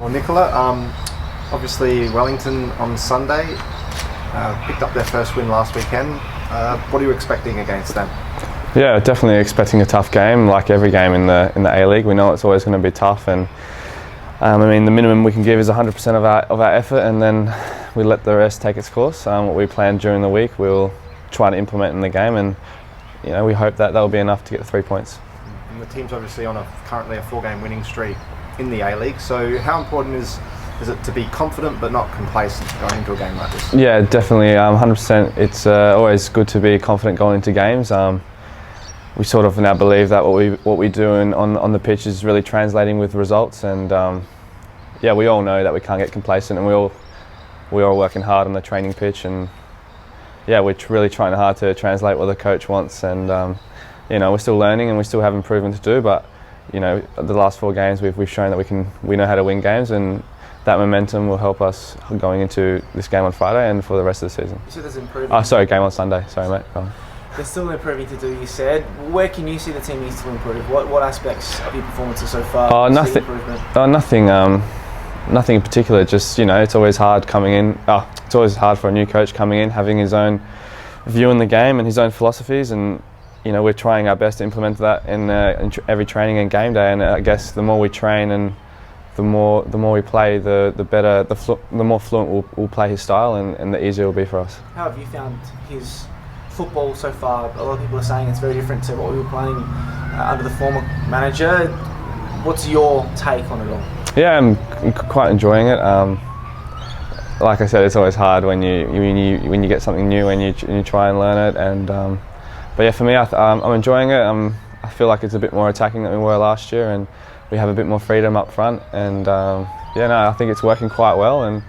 Well, Nicola, obviously Wellington on Sunday picked up their first win last weekend. What are you expecting against them? Yeah, definitely expecting a tough game, like every game in the A-League. We know it's always going to be tough, and I mean the minimum we can give is 100% of our effort, and then we let the rest take its course. What we planned during the week, we'll try to implement in the game, and we hope that will be enough to get the 3 points. And the team's obviously on currently a 4-game winning streak in the A-League. So how important is it to be confident but not complacent going into a game like this? Yeah, definitely, 100%. It's always good to be confident going into games. We sort of now believe that what we do on the pitch is really translating with results, and yeah, we all know that we can't get complacent, and we are working hard on the training pitch, and yeah, we're really trying hard to translate what the coach wants, and we're still learning and we still have improvement to do, but the last 4 games we've shown that we know how to win games, and that momentum will help us going into this game on Friday and for the rest of the season. You said there's improvement. Oh, sorry, game on Sunday. Sorry, mate. Go on. There's still improving to do, you said. Where can you see the team needs to improve? What aspects of your performances so far? Nothing. Nothing in particular. Just it's always hard coming in. It's always hard for a new coach coming in, having his own view on the game and his own philosophies, and we're trying our best to implement that in every training and game day. And I guess the more we train and the more we play, the better, the more fluent we'll play his style, and the easier it will be for us. How have you found his football so far? A lot of people are saying it's very different to what we were playing under the former manager. What's your take on it all? Yeah, I'm quite enjoying it. Like I said, it's always hard when you get something new and you try and learn it. And but yeah, for me, I'm enjoying it. I feel like it's a bit more attacking than we were last year, and we have a bit more freedom up front. And I think it's working quite well. And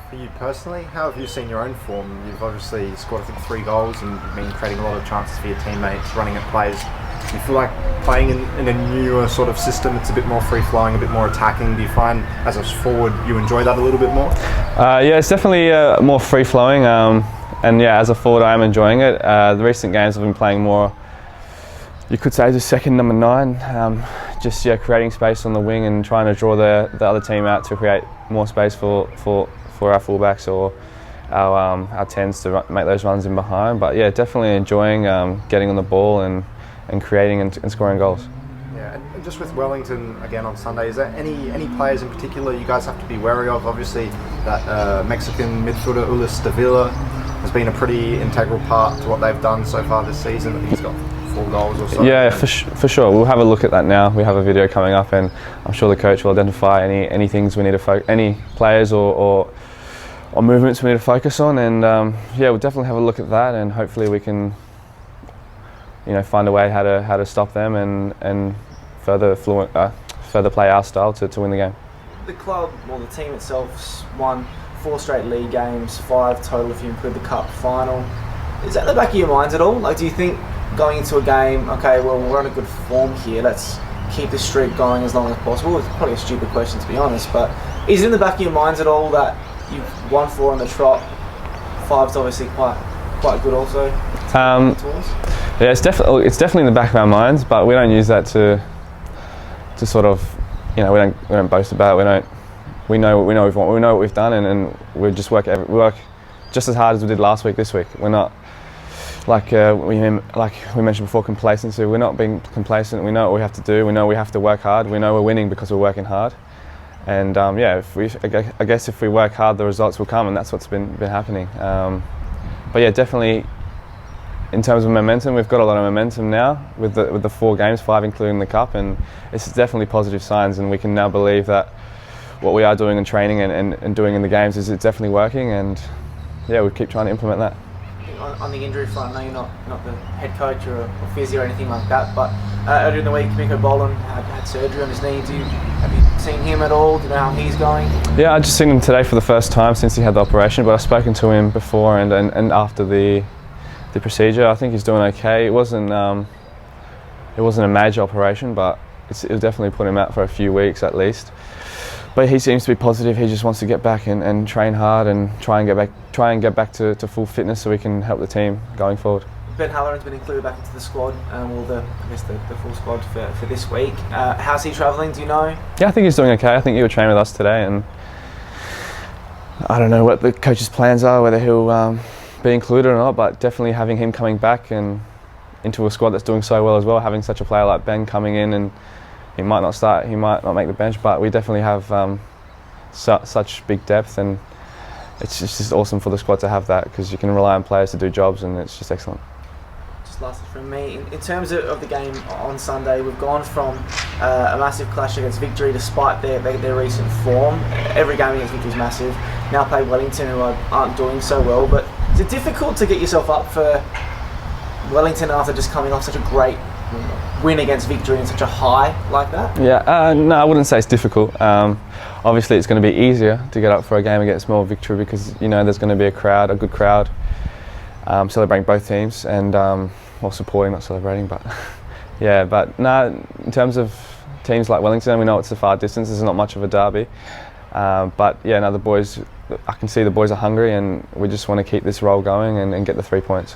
for you personally, how have you seen your own form? You've obviously scored, I think, 3 goals, and you've been creating a lot of chances for your teammates, running at plays. Do you feel like playing in a newer sort of system, it's a bit more free-flowing, a bit more attacking? Do you find, as a forward, you enjoy that a little bit more? Yeah, it's definitely more free-flowing, and yeah, as a forward, I am enjoying it. The recent games I've been playing more, you could say, as a second number 9, just creating space on the wing and trying to draw the other team out to create more space for our fullbacks or our 10s to make those runs in behind. But yeah, definitely enjoying getting on the ball and creating and scoring goals. Yeah, and just with Wellington again on Sunday, is there any players in particular you guys have to be wary of? Obviously, that Mexican midfielder Ulis Davila has been a pretty integral part to what they've done so far this season. I think he's got 4 goals or so. Yeah, for sure. We'll have a look at that now. We have a video coming up, and I'm sure the coach will identify any things we need to any players or movements we need to focus on, and yeah, we'll definitely have a look at that, and hopefully we can find a way how to stop them and further play our style to win the game. The club, the team itself's won 4 straight league games, 5 total if you include the cup final. Is that in the back of your minds at all? Like, do you think going into a game, okay, well, we're on a good form here, let's keep this streak going as long as possible? It's probably a stupid question, to be honest, but is it in the back of your minds at all that you've won 4 on the trot? 5's obviously quite good also. Yeah, it's definitely in the back of our minds, but we don't use that to sort of, we don't boast about it. We know what we've done, and we just work just as hard as we did last week this week. We're not like we mentioned before, complacency. We're not being complacent. We know what we have to do. We know we have to work hard. We know we're winning because we're working hard. And yeah, I guess if we work hard, the results will come, and that's what's been happening. But yeah, definitely. In terms of momentum, we've got a lot of momentum now with the 4 games, 5 including the cup, and it's definitely positive signs, and we can now believe that what we are doing in training and doing in the games is it's definitely working, and yeah, we keep trying to implement that. On the injury front, I know you're not the head coach or a physio or anything like that, but earlier in the week, Miko Boland had surgery on his knee. Have you seen him at all? Do you know how he's going? Yeah, I just seen him today for the first time since he had the operation, but I've spoken to him before and after the procedure. I think he's doing okay. It wasn't a major operation, but it definitely put him out for a few weeks at least. But he seems to be positive. He just wants to get back and train hard and try and get back to full fitness so we can help the team going forward. Ben Halloran's been included back into the squad, the full squad for this week. How's he travelling? Do you know? Yeah, I think he's doing okay. I think he will train with us today, and I don't know what the coach's plans are, whether he'll be included or not. But definitely having him coming back and into a squad that's doing so well as well, having such a player like Ben coming in, and he might not start, he might not make the bench, but we definitely have such big depth, and it's just awesome for the squad to have that, because you can rely on players to do jobs, and it's just excellent. Just lastly from me, in terms of the game on Sunday, we've gone from a massive clash against Victory, despite their recent form. Every game against Victory is massive. Now play Wellington, who aren't doing so well, but is it difficult to get yourself up for Wellington after just coming off such a great win against Victory and such a high like that? Yeah, no, I wouldn't say it's difficult. Obviously, it's going to be easier to get up for a game against more Victory, because you know there's going to be a good crowd, celebrating both teams, and well, supporting, not celebrating, but yeah. But no, in terms of teams like Wellington, we know it's a far distance. There's not much of a derby, but yeah, no, the boys. I can see the boys are hungry, and we just want to keep this roll going and get the 3 points.